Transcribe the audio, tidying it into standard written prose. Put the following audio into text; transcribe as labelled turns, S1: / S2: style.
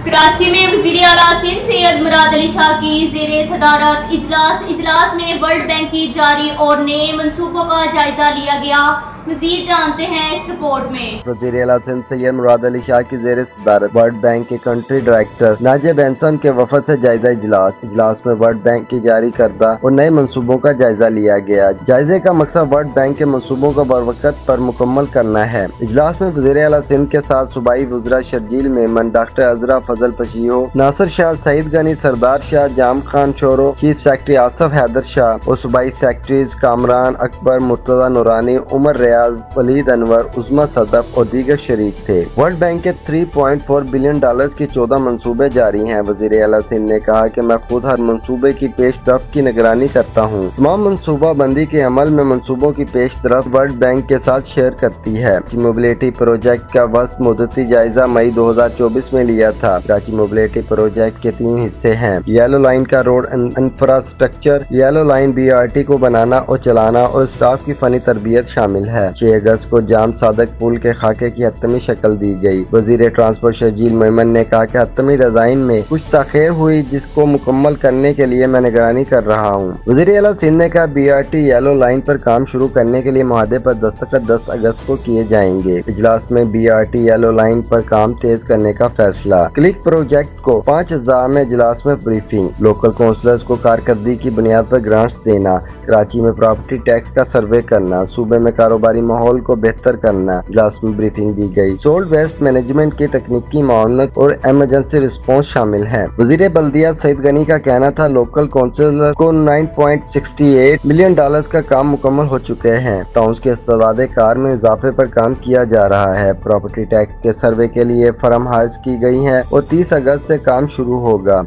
S1: कराची में वज़ीर आला सिंध सैयद मुराद अली शाह की ज़ेरे सदारत इजलास में वर्ल्ड बैंक की जारी और नए मंसूबों का जायजा लिया गया। मज़ीद जानते हैं इस रिपोर्ट में।
S2: वज़ीर आला सिंध सैयद मुराद अली शाह की ज़ेरे सदारत वर्ल्ड बैंक के कंट्री डायरेक्टर नाजिया बेंसन के वफद से जायजा इजलास में वर्ल्ड बैंक की जारी करदा और नए मंसूबों का जायजा लिया गया। जायजे का मकसद वर्ल्ड बैंक के मंसूबों को बरवक़्त पर मुकम्मल करना है। इजलास में वज़ीर आला सिंध के साथ सूबाई वज़रा Sharjeel Memon, doctor Azra Fazal Pechuho, Nasir Shah, Saeed Ghani, Sardar Shah, Jam Khan Shoro, chief secretary Asif Haider Shah और सूबाई सेक्रेटरीज कामरान अकबर, मुर्तजा नूरानी, उमर रियाज, वलीद अनवर, उस्मा सदफ और दीगर शरीक थे। वर्ल्ड बैंक के 3.4 बिलियन डॉलर्स की 14 मंसूबे जारी हैं। वज़ीर आला सिंध ने कहा कि मैं खुद हर मंसूबे की पेशरफ्त की निगरानी करता हूँ। तमाम मंसूबा बंदी के अमल में मंसूबों की पेशरफ्त वर्ल्ड बैंक के साथ शेयर करती है। मोबिलिटी प्रोजेक्ट का वस्त मुद्दती जायजा मई 2024 में लिया था। कराची मोबिलिटी प्रोजेक्ट के 3 हिस्से हैं। येलो लाइन का road infrastructure, yellow line BRT को बनाना और चलाना और स्टाफ की फनी तरबियत शामिल है। 6 अगस्त को जाम सादक पुल के खाके की हतमी शक्ल दी गई। वजीर ट्रांसपोर्ट शर्जील मेमन ने कहा कि हतमी डिजाइन में कुछ ताखीर हुई, जिसको मुकम्मल करने के लिए मैं निगरानी कर रहा हूँ। वजीर आला सिंध ने कहा BRT येलो लाइन पर काम शुरू करने के लिए मुआहदे पर दस्तखत 10 अगस्त को किए जाएंगे। इजलास में BRT येलो लाइन पर काम तेज करने का फैसला। क्लिक प्रोजेक्ट को 5000 में इजलास में ब्रीफिंग। लोकल काउंसलर्स को कारकर्दगी की बुनियाद पर ग्रांट्स देना। कराची में प्रॉपर्टी टैक्स का सर्वे करना। सूबे में कारोबारी माहौल को बेहतर करना। इजलास में ब्रीफिंग दी गई। सोल्ड वेस्ट मैनेजमेंट की तकनीकी मावनत और इमरजेंसी रिस्पॉन्स शामिल है। वजीर बल्दियात सईद गनी का कहना था लोकल काउंसिलर को 9.68 मिलियन डॉलर्स का काम मुकम्मल हो चुके हैं। टाउन्स के इस्तेदाद कार में इजाफे पर काम किया जा रहा है। प्रॉपर्टी टैक्स के सर्वे के लिए फर्म हायर की गई है और 30 अगस्त से काम शुरू होगा।